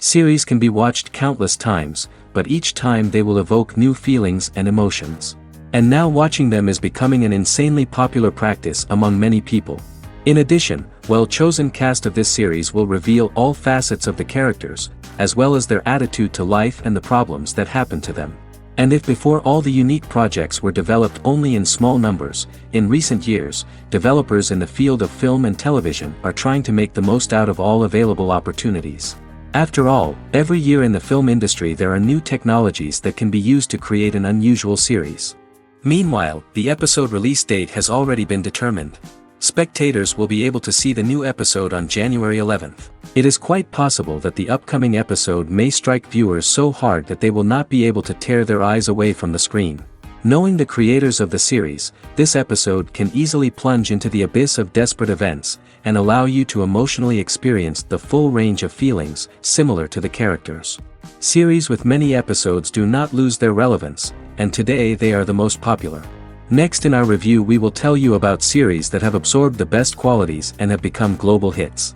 Series can be watched countless times, but each time they will evoke new feelings and emotions. And now watching them is becoming an insanely popular practice among many people. In addition, well-chosen cast of this series will reveal all facets of the characters, as well as their attitude to life and the problems that happen to them. And if before all the unique projects were developed only in small numbers, in recent years, developers in the field of film and television are trying to make the most out of all available opportunities. After all, every year in the film industry there are new technologies that can be used to create an unusual series. Meanwhile, the episode release date has already been determined. Spectators will be able to see the new episode on January 11th. It is quite possible that the upcoming episode may strike viewers so hard that they will not be able to tear their eyes away from the screen. Knowing the creators of the series, this episode can easily plunge into the abyss of desperate events, and allow you to emotionally experience the full range of feelings, similar to the characters. Series with many episodes do not lose their relevance, and today they are the most popular. Next in our review we will tell you about series that have absorbed the best qualities and have become global hits.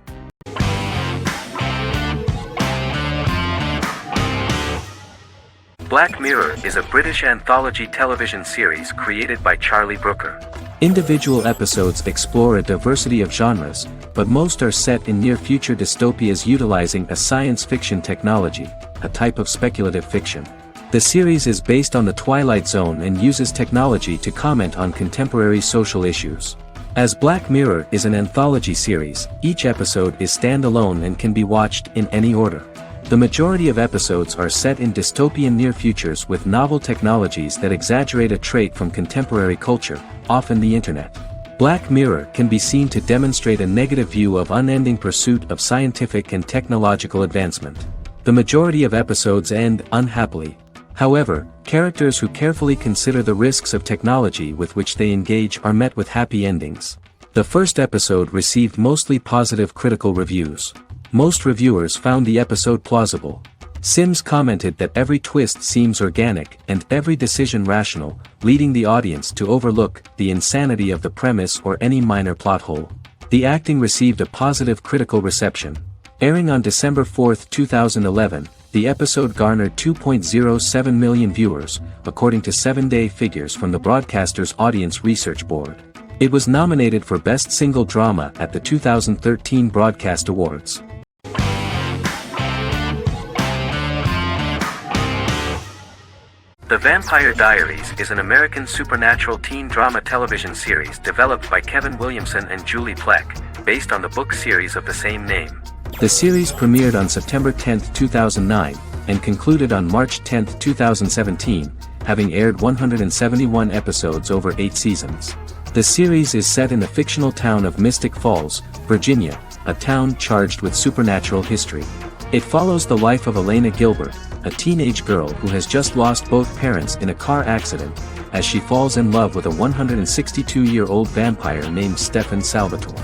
Black Mirror is a British anthology television series created by Charlie Brooker. Individual episodes explore a diversity of genres, but most are set in near-future dystopias utilizing a science fiction technology, a type of speculative fiction. The series is based on the Twilight Zone and uses technology to comment on contemporary social issues. As Black Mirror is an anthology series, each episode is standalone and can be watched in any order. The majority of episodes are set in dystopian near futures with novel technologies that exaggerate a trait from contemporary culture, often the internet. Black Mirror can be seen to demonstrate a negative view of unending pursuit of scientific and technological advancement. The majority of episodes end unhappily. However, characters who carefully consider the risks of technology with which they engage are met with happy endings. The first episode received mostly positive critical reviews. Most reviewers found the episode plausible. Sims commented that every twist seems organic and every decision rational, leading the audience to overlook the insanity of the premise or any minor plot hole. The acting received a positive critical reception. Airing on December 4, 2011, the episode garnered 2.07 million viewers, according to 7-day figures from the broadcaster's Audience Research Board. It was nominated for Best Single Drama at the 2013 Broadcast Awards. The Vampire Diaries is an American supernatural teen drama television series developed by Kevin Williamson and Julie Plec, based on the book series of the same name. The series premiered on September 10, 2009, and concluded on March 10, 2017, having aired 171 episodes over 8 seasons. The series is set in the fictional town of Mystic Falls, Virginia, a town charged with supernatural history. It follows the life of Elena Gilbert, a teenage girl who has just lost both parents in a car accident, as she falls in love with a 162-year-old vampire named Stefan Salvatore.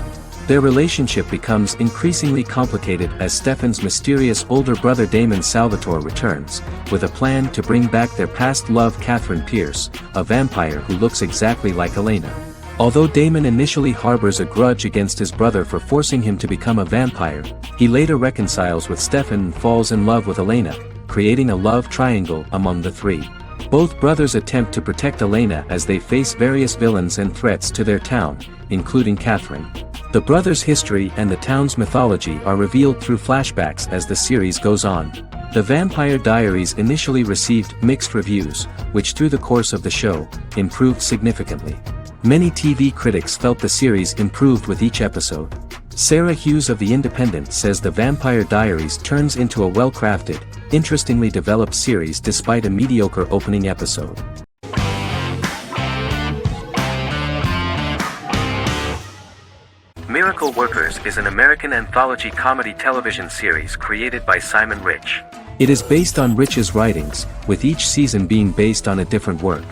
Their relationship becomes increasingly complicated as Stefan's mysterious older brother Damon Salvatore returns, with a plan to bring back their past love Catherine Pierce, a vampire who looks exactly like Elena. Although Damon initially harbors a grudge against his brother for forcing him to become a vampire, he later reconciles with Stefan and falls in love with Elena, creating a love triangle among the three. Both brothers attempt to protect Elena as they face various villains and threats to their town, including Catherine. The brothers' history and the town's mythology are revealed through flashbacks as the series goes on. The Vampire Diaries initially received mixed reviews, which through the course of the show, improved significantly. Many TV critics felt the series improved with each episode. Sarah Hughes of The Independent says The Vampire Diaries turns into a well-crafted, interestingly developed series despite a mediocre opening episode. Miracle Workers is an American anthology comedy television series created by Simon Rich. It is based on Rich's writings, with each season being based on a different work.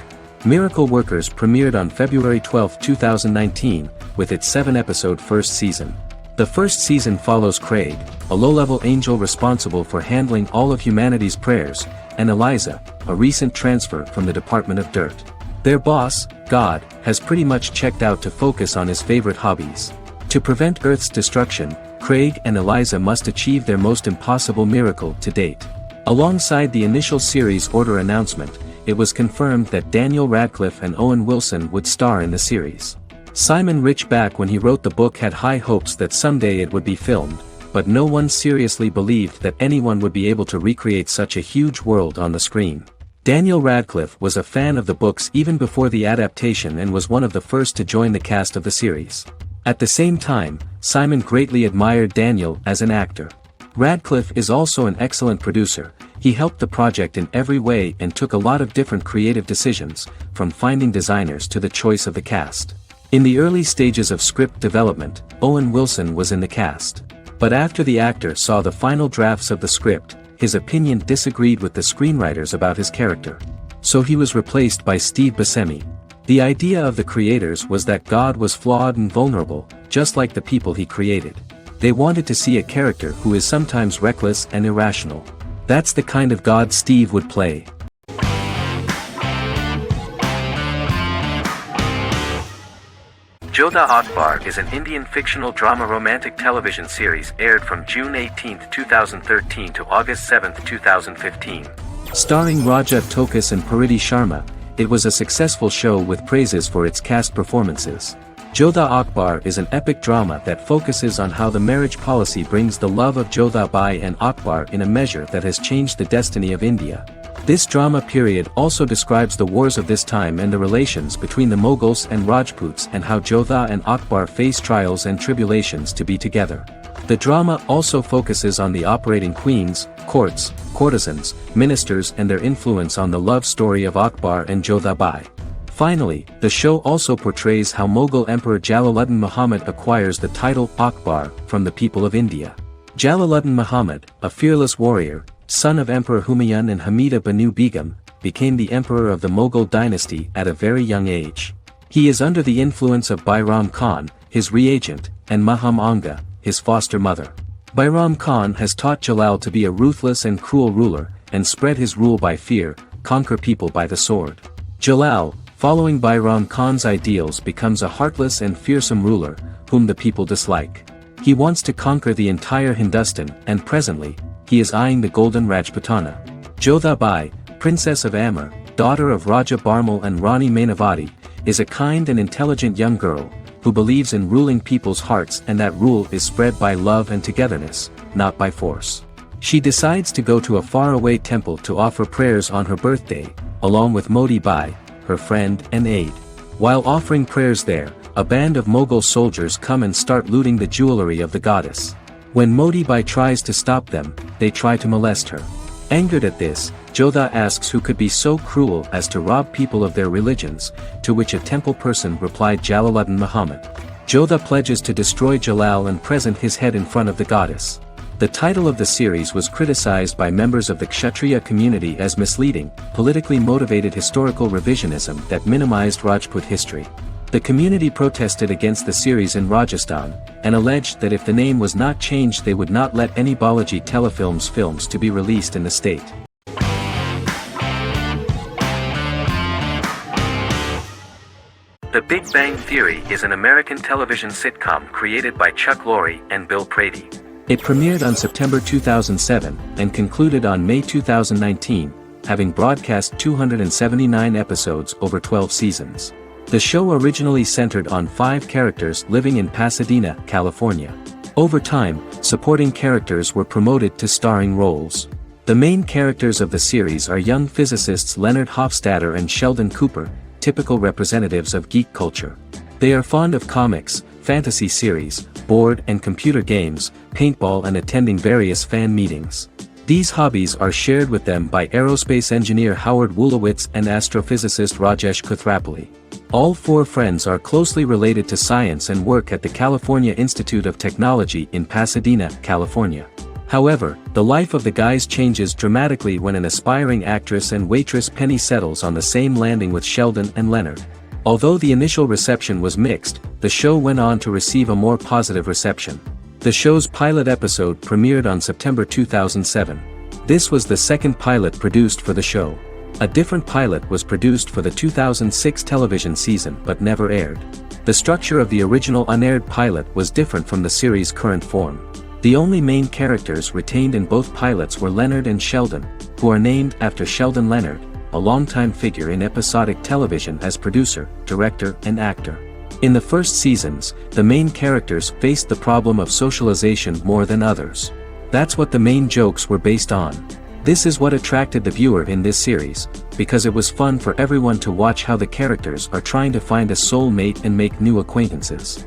Miracle Workers premiered on February 12, 2019, with its 7-episode first season. The first season follows Craig, a low-level angel responsible for handling all of humanity's prayers, and Eliza, a recent transfer from the Department of Dirt. Their boss, God, has pretty much checked out to focus on his favorite hobbies. To prevent Earth's destruction, Craig and Eliza must achieve their most impossible miracle to date. Alongside the initial series order announcement, it was confirmed that Daniel Radcliffe and Owen Wilson would star in the series. Simon Rich back when he wrote the book had high hopes that someday it would be filmed, but no one seriously believed that anyone would be able to recreate such a huge world on the screen. Daniel Radcliffe was a fan of the books even before the adaptation and was one of the first to join the cast of the series. At the same time, Simon greatly admired Daniel as an actor. Radcliffe is also an excellent producer. He helped the project in every way and took a lot of different creative decisions, from finding designers to the choice of the cast. In the early stages of script development, Owen Wilson was in the cast. But after the actor saw the final drafts of the script, his opinion disagreed with the screenwriters about his character. So he was replaced by Steve Buscemi. The idea of the creators was that God was flawed and vulnerable, just like the people he created. They wanted to see a character who is sometimes reckless and irrational. That's the kind of God Steve would play. Jodha Akbar is an Indian fictional drama romantic television series aired from June 18, 2013 to August 7, 2015. Starring Raja Tokas and Pariti Sharma, it was a successful show with praises for its cast performances. Jodha Akbar is an epic drama that focuses on how the marriage policy brings the love of Jodha Bai and Akbar in a measure that has changed the destiny of India. This drama period also describes the wars of this time and the relations between the Mughals and Rajputs and how Jodha and Akbar face trials and tribulations to be together. The drama also focuses on the operating queens, courts, courtesans, ministers and their influence on the love story of Akbar and Jodha Bai. Finally, the show also portrays how Mughal Emperor Jalaluddin Muhammad acquires the title Akbar from the people of India. Jalaluddin Muhammad, a fearless warrior, son of Emperor Humayun and Hamida Banu Begum, became the emperor of the Mughal dynasty at a very young age. He is under the influence of Bairam Khan, his reagent, and Maham Anga, his foster mother. Bairam Khan has taught Jalal to be a ruthless and cruel ruler, and spread his rule by fear, conquer people by the sword. Jalal, following Bairam Khan's ideals, becomes a heartless and fearsome ruler, whom the people dislike. He wants to conquer the entire Hindustan, and presently, he is eyeing the golden Rajputana. Jodha Bai, princess of Amber, daughter of Raja Barmal and Rani Mainavati, is a kind and intelligent young girl, who believes in ruling people's hearts and that rule is spread by love and togetherness, not by force. She decides to go to a faraway temple to offer prayers on her birthday, along with Modi Bai, her friend and aide. While offering prayers there, a band of Mughal soldiers come and start looting the jewelry of the goddess. When Modi Bai tries to stop them, they try to molest her. Angered at this, Jodha asks who could be so cruel as to rob people of their religions, to which a temple person replied Jalaluddin Muhammad. Jodha pledges to destroy Jalal and present his head in front of the goddess. The title of the series was criticized by members of the Kshatriya community as misleading, politically motivated historical revisionism that minimized Rajput history. The community protested against the series in Rajasthan, and alleged that if the name was not changed they would not let any Balaji Telefilms films to be released in the state. The Big Bang Theory is an American television sitcom created by Chuck Lorre and Bill Prady. It premiered on September 2007 and concluded on May 2019, having broadcast 279 episodes over 12 seasons. The show originally centered on 5 characters living in Pasadena, California. Over time, supporting characters were promoted to starring roles. The main characters of the series are young physicists Leonard Hofstadter and Sheldon Cooper, typical representatives of geek culture. They are fond of comics, fantasy series, board and computer games, paintball and attending various fan meetings. These hobbies are shared with them by aerospace engineer Howard Wolowitz and astrophysicist Rajesh Kuthrapalli. All 4 friends are closely related to science and work at the California Institute of Technology in Pasadena, California. However, the life of the guys changes dramatically when an aspiring actress and waitress Penny settles on the same landing with Sheldon and Leonard. Although the initial reception was mixed, the show went on to receive a more positive reception. The show's pilot episode premiered on September 2007. This was the second pilot produced for the show. A different pilot was produced for the 2006 television season but never aired. The structure of the original unaired pilot was different from the series' current form. The only main characters retained in both pilots were Leonard and Sheldon, who are named after Sheldon Leonard, a longtime figure in episodic television as producer, director, and actor. In the first seasons, the main characters faced the problem of socialization more than others. That's what the main jokes were based on. This is what attracted the viewer in this series, because it was fun for everyone to watch how the characters are trying to find a soul mate and make new acquaintances.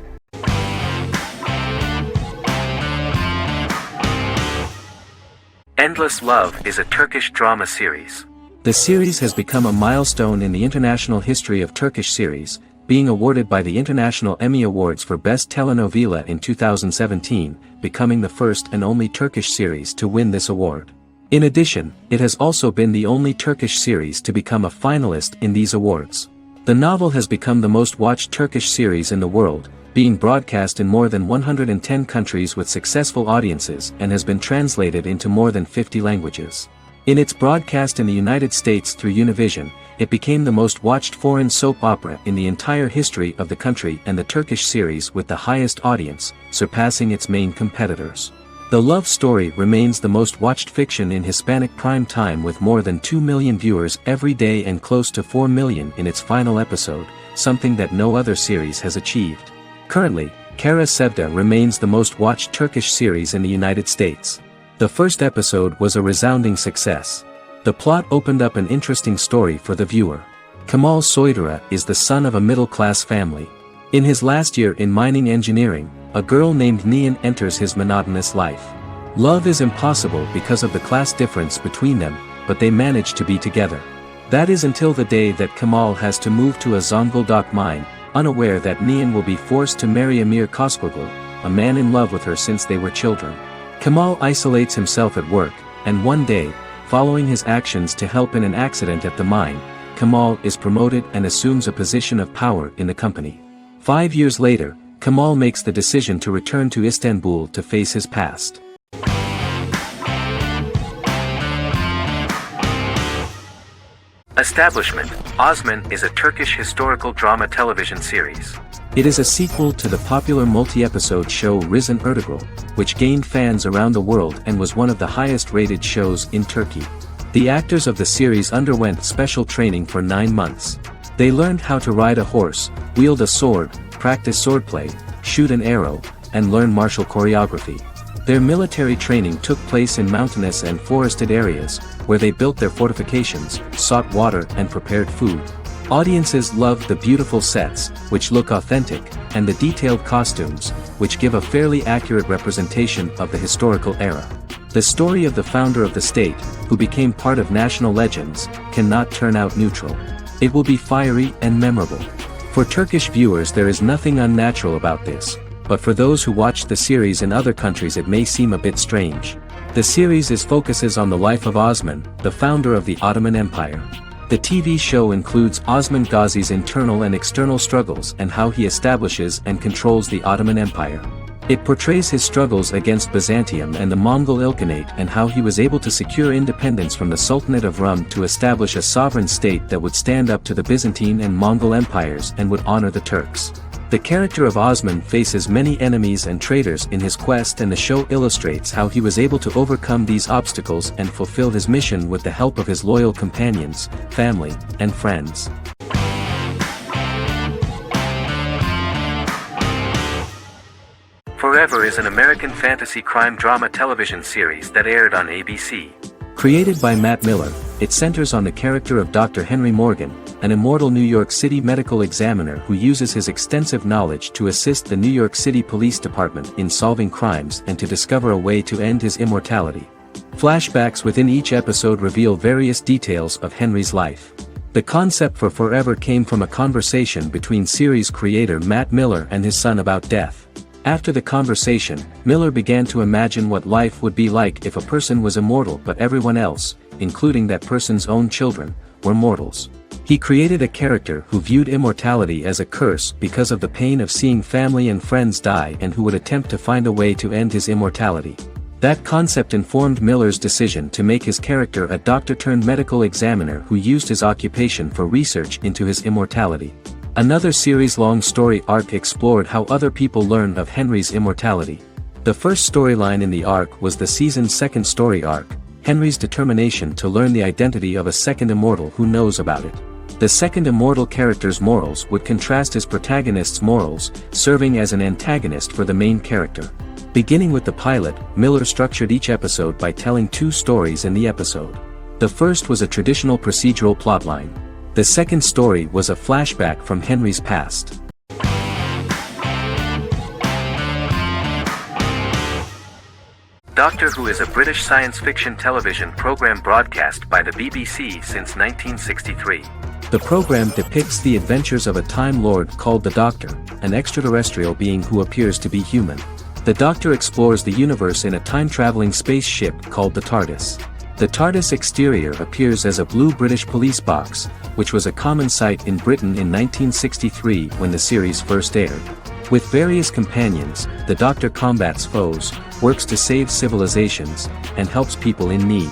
Endless Love is a Turkish drama series. The series has become a milestone in the international history of Turkish series, being awarded by the International Emmy Awards for Best Telenovela in 2017, becoming the first and only Turkish series to win this award. In addition, it has also been the only Turkish series to become a finalist in these awards. The novel has become the most watched Turkish series in the world, being broadcast in more than 110 countries with successful audiences and has been translated into more than 50 languages. In its broadcast in the United States through Univision, it became the most watched foreign soap opera in the entire history of the country and the Turkish series with the highest audience, surpassing its main competitors. The love story remains the most watched fiction in Hispanic prime time with more than 2 million viewers every day and close to 4 million in its final episode, something that no other series has achieved. Currently, Kara Sevda remains the most watched Turkish series in the United States. The first episode was a resounding success. The plot opened up an interesting story for the viewer. Kemal Soydura is the son of a middle-class family. In his last year in mining engineering, a girl named Nihan enters his monotonous life. Love is impossible because of the class difference between them, but they manage to be together. That is until the day that Kemal has to move to a Zonguldak mine, unaware that Nihan will be forced to marry Amir Koskoglu, a man in love with her since they were children. Kemal isolates himself at work, and one day, following his actions to help in an accident at the mine, Kemal is promoted and assumes a position of power in the company. 5 years later, Kemal makes the decision to return to Istanbul to face his past. Establishment. Osman is a Turkish historical drama television series. It is a sequel to the popular multi-episode show Risen Ertugrul, which gained fans around the world and was one of the highest-rated shows in Turkey. The actors of the series underwent special training for 9 months. They learned how to ride a horse, wield a sword, practice swordplay, shoot an arrow, and learn martial choreography. Their military training took place in mountainous and forested areas, where they built their fortifications, sought water and prepared food. Audiences loved the beautiful sets, which look authentic, and the detailed costumes, which give a fairly accurate representation of the historical era. The story of the founder of the state, who became part of national legends, cannot turn out neutral. It will be fiery and memorable. For Turkish viewers there is nothing unnatural about this, but for those who watch the series in other countries it may seem a bit strange. The series focuses on the life of Osman, the founder of the Ottoman Empire. The TV show includes Osman Ghazi's internal and external struggles and how he establishes and controls the Ottoman Empire. It portrays his struggles against Byzantium and the Mongol Ilkhanate and how he was able to secure independence from the Sultanate of Rum to establish a sovereign state that would stand up to the Byzantine and Mongol empires and would honor the Turks. The character of Osman faces many enemies and traitors in his quest, and the show illustrates how he was able to overcome these obstacles and fulfill his mission with the help of his loyal companions, family, and friends. Forever is an American fantasy crime drama television series that aired on ABC. Created by Matt Miller, it centers on the character of Dr. Henry Morgan, an immortal New York City medical examiner who uses his extensive knowledge to assist the New York City Police Department in solving crimes and to discover a way to end his immortality. Flashbacks within each episode reveal various details of Henry's life. The concept for Forever came from a conversation between series creator Matt Miller and his son about death. After the conversation, Miller began to imagine what life would be like if a person was immortal but everyone else, including that person's own children, were mortals. He created a character who viewed immortality as a curse because of the pain of seeing family and friends die and who would attempt to find a way to end his immortality. That concept informed Miller's decision to make his character a doctor-turned-medical examiner who used his occupation for research into his immortality. Another series-long story arc explored how other people learned of Henry's immortality. The first storyline in the arc was the season's second story arc, Henry's determination to learn the identity of a second immortal who knows about it. The second immortal character's morals would contrast his protagonist's morals, serving as an antagonist for the main character. Beginning with the pilot, Miller structured each episode by telling two stories in the episode. The first was a traditional procedural plotline. The second story was a flashback from Henry's past. Doctor Who is a British science fiction television program broadcast by the BBC since 1963. The program depicts the adventures of a Time Lord called the Doctor, an extraterrestrial being who appears to be human. The Doctor explores the universe in a time-traveling spaceship called the TARDIS. The TARDIS exterior appears as a blue British police box, which was a common sight in Britain in 1963 when the series first aired. With various companions, the Doctor combats foes, works to save civilizations, and helps people in need.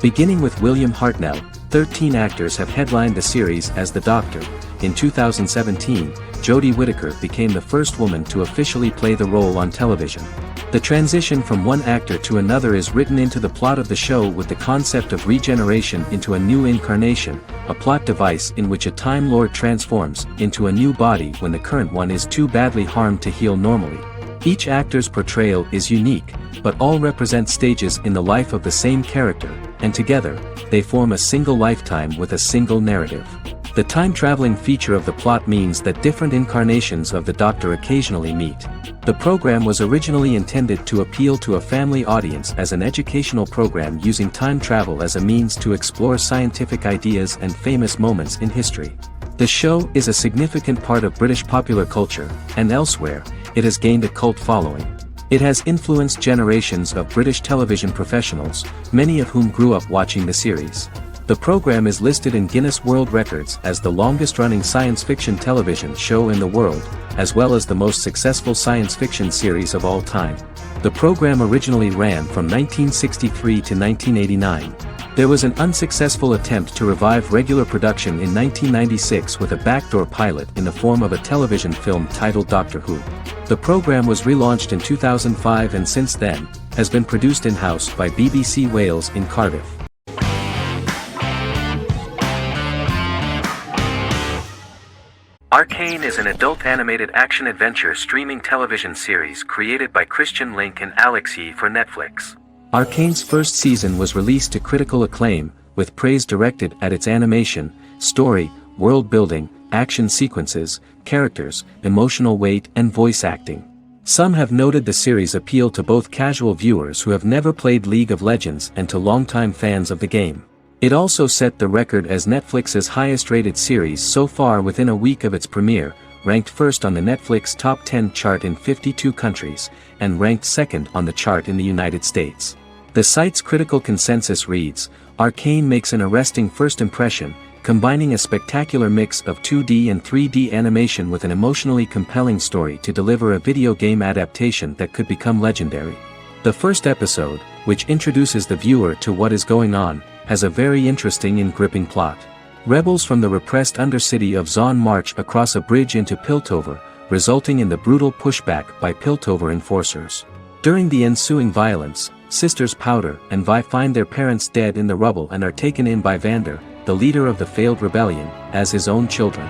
Beginning with William Hartnell, 13 actors have headlined the series as the Doctor. In 2017, Jodie Whittaker became the first woman to officially play the role on television. The transition from one actor to another is written into the plot of the show with the concept of regeneration into a new incarnation, a plot device in which a Time Lord transforms into a new body when the current one is too badly harmed to heal normally. Each actor's portrayal is unique, but all represent stages in the life of the same character, and together, they form a single lifetime with a single narrative. The time-traveling feature of the plot means that different incarnations of the Doctor occasionally meet. The program was originally intended to appeal to a family audience as an educational program using time travel as a means to explore scientific ideas and famous moments in history. The show is a significant part of British popular culture, and elsewhere, it has gained a cult following. It has influenced generations of British television professionals, many of whom grew up watching the series. The program is listed in Guinness World Records as the longest-running science fiction television show in the world, as well as the most successful science fiction series of all time. The program originally ran from 1963 to 1989. There was an unsuccessful attempt to revive regular production in 1996 with a backdoor pilot in the form of a television film titled Doctor Who. The program was relaunched in 2005 and since then, has been produced in-house by BBC Wales in Cardiff. Arcane is an adult animated action-adventure streaming television series created by Christian Link and Alex Yee for Netflix. Arcane's first season was released to critical acclaim, with praise directed at its animation, story, world-building, action sequences, characters, emotional weight and voice acting. Some have noted the series appeal to both casual viewers who have never played League of Legends and to longtime fans of the game. It also set the record as Netflix's highest-rated series so far within a week of its premiere, ranked first on the Netflix Top 10 chart in 52 countries, and ranked second on the chart in the United States. The site's critical consensus reads, "Arcane makes an arresting first impression, combining a spectacular mix of 2D and 3D animation with an emotionally compelling story to deliver a video game adaptation that could become legendary." The first episode, which introduces the viewer to what is going on, has a very interesting and gripping plot. Rebels from the repressed undercity of Zon march across a bridge into Piltover, resulting in the brutal pushback by Piltover enforcers. During the ensuing violence, sisters Powder and Vi find their parents dead in the rubble and are taken in by Vander, the leader of the failed rebellion, as his own children.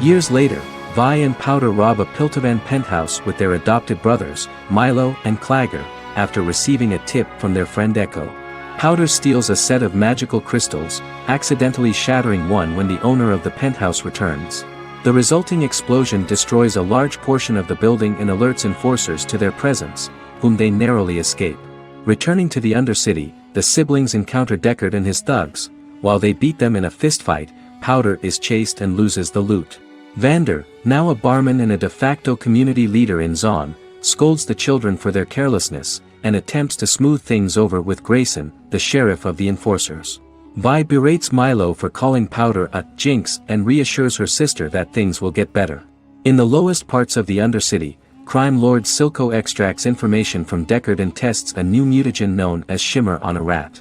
Years later, Vi and Powder rob a Piltovan penthouse with their adopted brothers, Milo and Clagger, after receiving a tip from their friend Echo. Powder steals a set of magical crystals, accidentally shattering one when the owner of the penthouse returns. The resulting explosion destroys a large portion of the building and alerts enforcers to their presence, whom they narrowly escape. Returning to the Undercity, the siblings encounter Deckard and his thugs. While they beat them in a fistfight, Powder is chased and loses the loot. Vander, now a barman and a de facto community leader in Zon, scolds the children for their carelessness, and attempts to smooth things over with Grayson, the sheriff of the enforcers. Vi berates Milo for calling Powder a jinx and reassures her sister that things will get better. In the lowest parts of the Undercity, crime lord Silco extracts information from Deckard and tests a new mutagen known as Shimmer on a rat.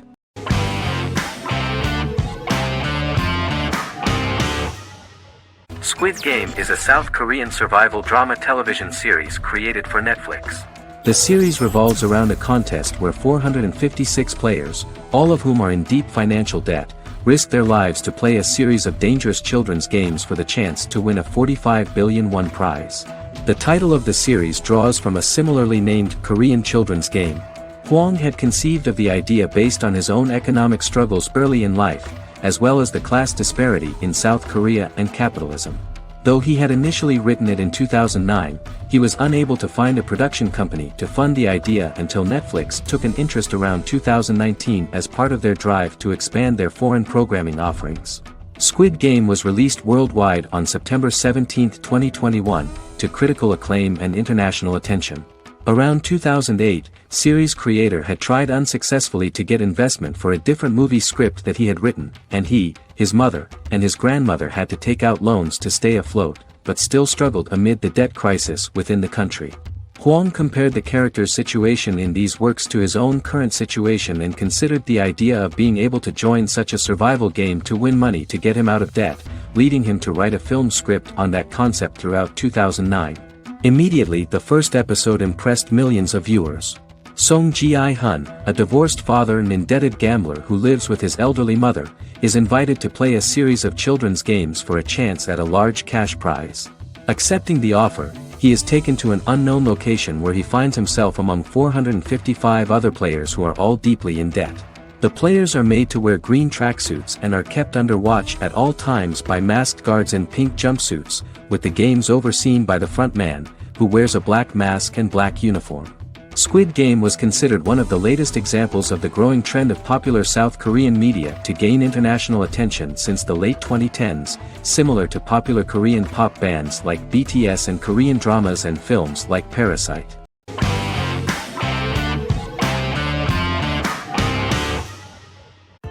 Squid Game is a South Korean survival drama television series created for Netflix. The series revolves around a contest where 456 players, all of whom are in deep financial debt, risk their lives to play a series of dangerous children's games for the chance to win a 45 billion won prize. The title of the series draws from a similarly named Korean children's game. Hwang had conceived of the idea based on his own economic struggles early in life, as well as the class disparity in South Korea and capitalism. Though he had initially written it in 2009, he was unable to find a production company to fund the idea until Netflix took an interest around 2019 as part of their drive to expand their foreign programming offerings. Squid Game was released worldwide on September 17, 2021, to critical acclaim and international attention. Around 2008, series creator had tried unsuccessfully to get investment for a different movie script that he had written, and he, his mother, and his grandmother had to take out loans to stay afloat, but still struggled amid the debt crisis within the country. Hwang compared the character's situation in these works to his own current situation and considered the idea of being able to join such a survival game to win money to get him out of debt, leading him to write a film script on that concept throughout 2009. Immediately the first episode impressed millions of viewers. Song Ji-hun, a divorced father and indebted gambler who lives with his elderly mother, is invited to play a series of children's games for a chance at a large cash prize. Accepting the offer, he is taken to an unknown location where he finds himself among 455 other players who are all deeply in debt. The players are made to wear green tracksuits and are kept under watch at all times by masked guards in pink jumpsuits, with the games overseen by the front man, who wears a black mask and black uniform. Squid Game was considered one of the latest examples of the growing trend of popular South Korean media to gain international attention since the late 2010s, similar to popular Korean pop bands like BTS and Korean dramas and films like Parasite.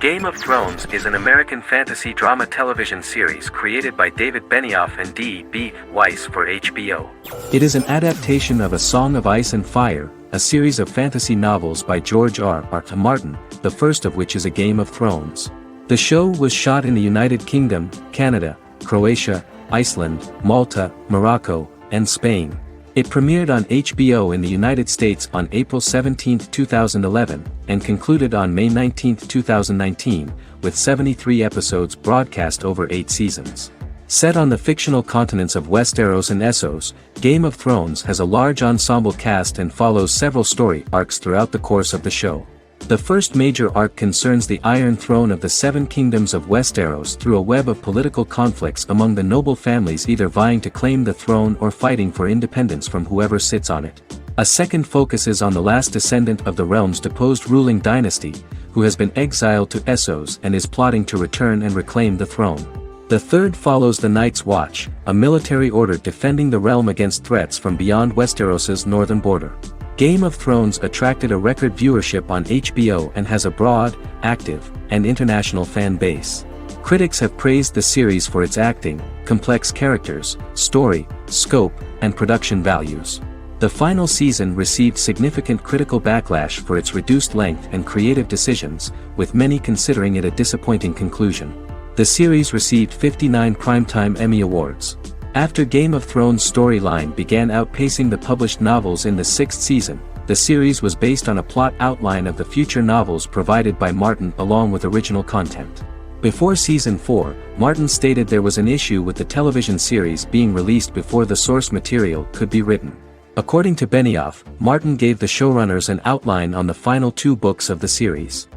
Game of Thrones is an American fantasy drama television series created by David Benioff and D.B. Weiss for HBO. It is an adaptation of A Song of Ice and Fire, a series of fantasy novels by George R.R. Martin, the first of which is A Game of Thrones. The show was shot in the United Kingdom, Canada, Croatia, Iceland, Malta, Morocco, and Spain. It premiered on HBO in the United States on April 17, 2011, and concluded on May 19, 2019, with 73 episodes broadcast over 8 seasons. Set on the fictional continents of Westeros and Essos, Game of Thrones has a large ensemble cast and follows several story arcs throughout the course of the show. The first major arc concerns the Iron Throne of the Seven Kingdoms of Westeros through a web of political conflicts among the noble families either vying to claim the throne or fighting for independence from whoever sits on it. A second focuses on the last descendant of the realm's deposed ruling dynasty, who has been exiled to Essos and is plotting to return and reclaim the throne. The third follows the Night's Watch, a military order defending the realm against threats from beyond Westeros's northern border. Game of Thrones attracted a record viewership on HBO and has a broad, active, and international fan base. Critics have praised the series for its acting, complex characters, story, scope, and production values. The final season received significant critical backlash for its reduced length and creative decisions, with many considering it a disappointing conclusion. The series received 59 Primetime Emmy Awards. After Game of Thrones' storyline began outpacing the published novels in the 6th season, the series was based on a plot outline of the future novels provided by Martin along with original content. Before Season 4, Martin stated there was an issue with the television series being released before the source material could be written. According to Benioff, Martin gave the showrunners an outline on the final 2 books of the series.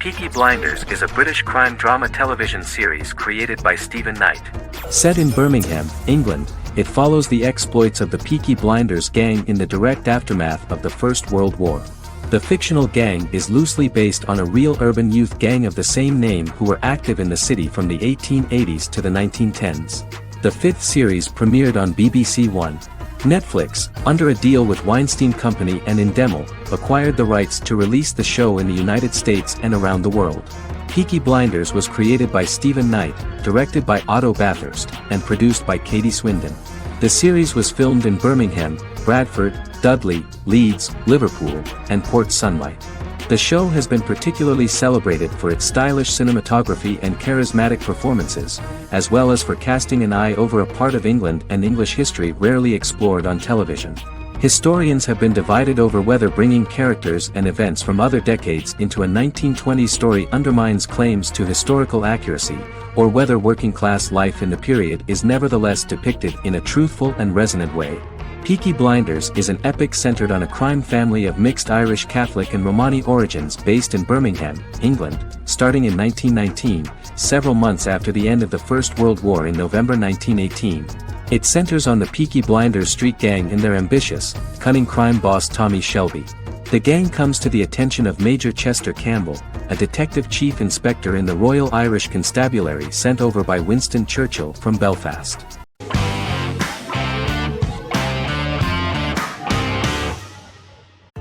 Peaky Blinders is a British crime drama television series created by Stephen Knight. Set in Birmingham, England, it follows the exploits of the Peaky Blinders gang in the direct aftermath of the First World War. The fictional gang is loosely based on a real urban youth gang of the same name who were active in the city from the 1880s to the 1910s. The 5th series premiered on BBC One. Netflix, under a deal with Weinstein Company and Endemol, acquired the rights to release the show in the United States and around the world. Peaky Blinders was created by Stephen Knight, directed by Otto Bathurst, and produced by Katie Swindon. The series was filmed in Birmingham, Bradford, Dudley, Leeds, Liverpool, and Port Sunlight. The show has been particularly celebrated for its stylish cinematography and charismatic performances, as well as for casting an eye over a part of England and English history rarely explored on television. Historians have been divided over whether bringing characters and events from other decades into a 1920s story undermines claims to historical accuracy, or whether working-class life in the period is nevertheless depicted in a truthful and resonant way. Peaky Blinders is an epic centered on a crime family of mixed Irish Catholic and Romani origins based in Birmingham, England, starting in 1919, several months after the end of the First World War in November 1918. It centers on the Peaky Blinders street gang and their ambitious, cunning crime boss Tommy Shelby. The gang comes to the attention of Major Chester Campbell, a detective chief inspector in the Royal Irish Constabulary sent over by Winston Churchill from Belfast.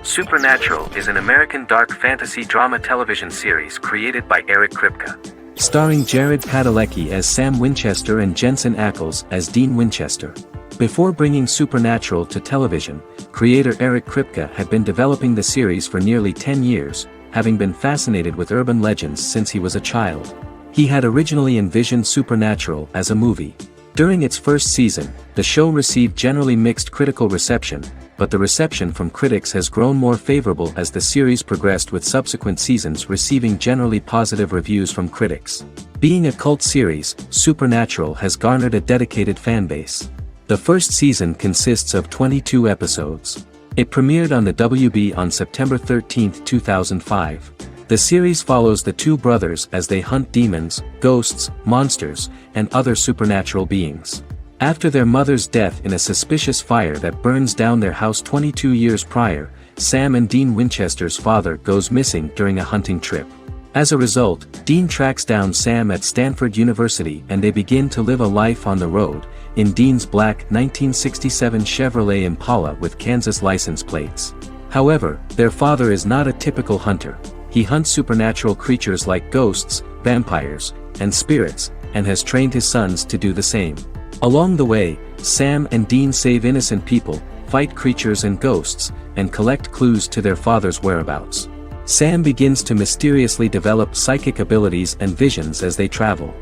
Supernatural is an American dark fantasy drama television series created by Eric Kripke. Starring Jared Padalecki as Sam Winchester and Jensen Ackles as Dean Winchester. Before bringing Supernatural to television, creator Eric Kripke had been developing the series for nearly 10 years, having been fascinated with urban legends since he was a child. He had originally envisioned Supernatural as a movie. During its first season, the show received generally mixed critical reception, but the reception from critics has grown more favorable as the series progressed, with subsequent seasons receiving generally positive reviews from critics. Being a cult series, Supernatural has garnered a dedicated fanbase. The first season consists of 22 episodes. It premiered on the WB on September 13, 2005. The series follows the two brothers as they hunt demons, ghosts, monsters, and other supernatural beings. After their mother's death in a suspicious fire that burns down their house 22 years prior, Sam and Dean Winchester's father goes missing during a hunting trip. As a result, Dean tracks down Sam at Stanford University and they begin to live a life on the road, in Dean's black 1967 Chevrolet Impala with Kansas license plates. However, their father is not a typical hunter. He hunts supernatural creatures like ghosts, vampires, and spirits, and has trained his sons to do the same. Along the way, Sam and Dean save innocent people, fight creatures and ghosts, and collect clues to their father's whereabouts. Sam begins to mysteriously develop psychic abilities and visions as they travel.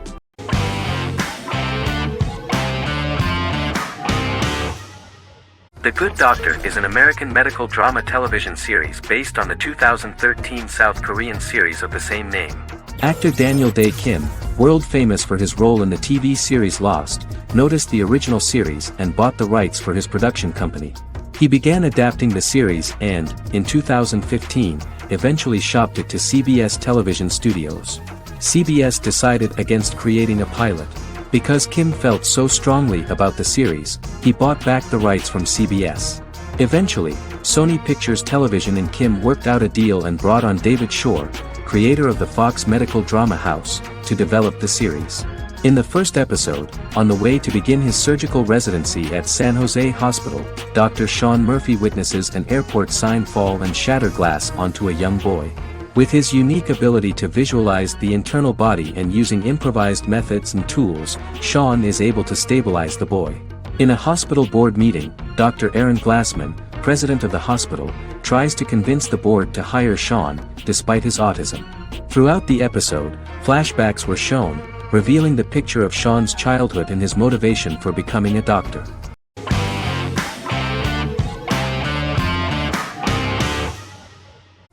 The Good Doctor is an American medical drama television series based on the 2013 South Korean series of the same name. Actor Daniel Dae Kim, world famous for his role in the TV series Lost, noticed the original series and bought the rights for his production company. He began adapting the series and, in 2015, eventually shopped it to CBS Television Studios. CBS decided against creating a pilot. Because Kim felt so strongly about the series, he bought back the rights from CBS. Eventually, Sony Pictures Television and Kim worked out a deal and brought on David Shore, creator of the Fox medical drama house, to develop the series. In the first episode, on the way to begin his surgical residency at San Jose Hospital, Dr. Sean Murphy witnesses an airport sign fall and shatter glass onto a young boy. With his unique ability to visualize the internal body and using improvised methods and tools, Sean is able to stabilize the boy. In a hospital board meeting, Dr. Aaron Glassman, president of the hospital, tries to convince the board to hire Sean, despite his autism. Throughout the episode, flashbacks were shown, revealing the picture of Sean's childhood and his motivation for becoming a doctor.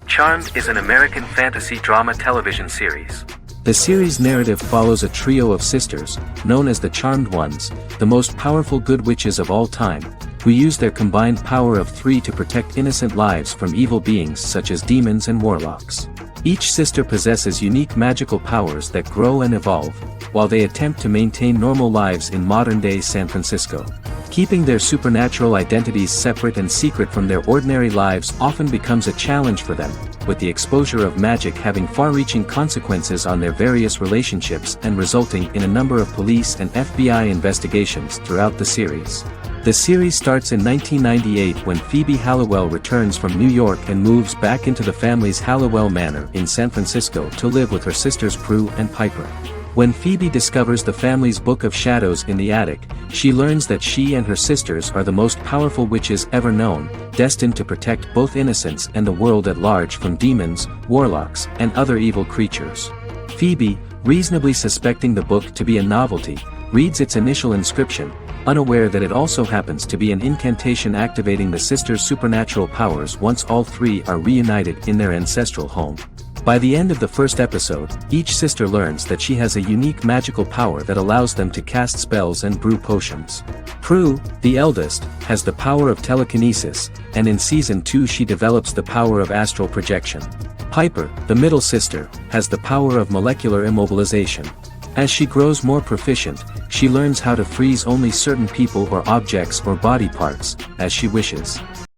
Charmed is an American fantasy drama television series. The series' narrative follows a trio of sisters, known as the Charmed Ones, the most powerful good witches of all time, who use their combined power of 3 to protect innocent lives from evil beings such as demons and warlocks. Each sister possesses unique magical powers that grow and evolve, while they attempt to maintain normal lives in modern-day San Francisco. Keeping their supernatural identities separate and secret from their ordinary lives often becomes a challenge for them, with the exposure of magic having far-reaching consequences on their various relationships and resulting in a number of police and FBI investigations throughout the series. The series starts in 1998 when Phoebe Halliwell returns from New York and moves back into the family's Halliwell Manor in San Francisco to live with her sisters Prue and Piper. When Phoebe discovers the family's Book of Shadows in the attic, she learns that she and her sisters are the most powerful witches ever known, destined to protect both innocents and the world at large from demons, warlocks, and other evil creatures. Phoebe, reasonably suspecting the book to be a novelty, reads its initial inscription, unaware that it also happens to be an incantation activating the sisters' supernatural powers once all three are reunited in their ancestral home. By the end of the first episode, each sister learns that she has a unique magical power that allows them to cast spells and brew potions. Prue, the eldest, has the power of telekinesis, and in Season 2 she develops the power of astral projection. Piper, the middle sister, has the power of molecular immobilization. As she grows more proficient, she learns how to freeze only certain people or objects or body parts, as she wishes.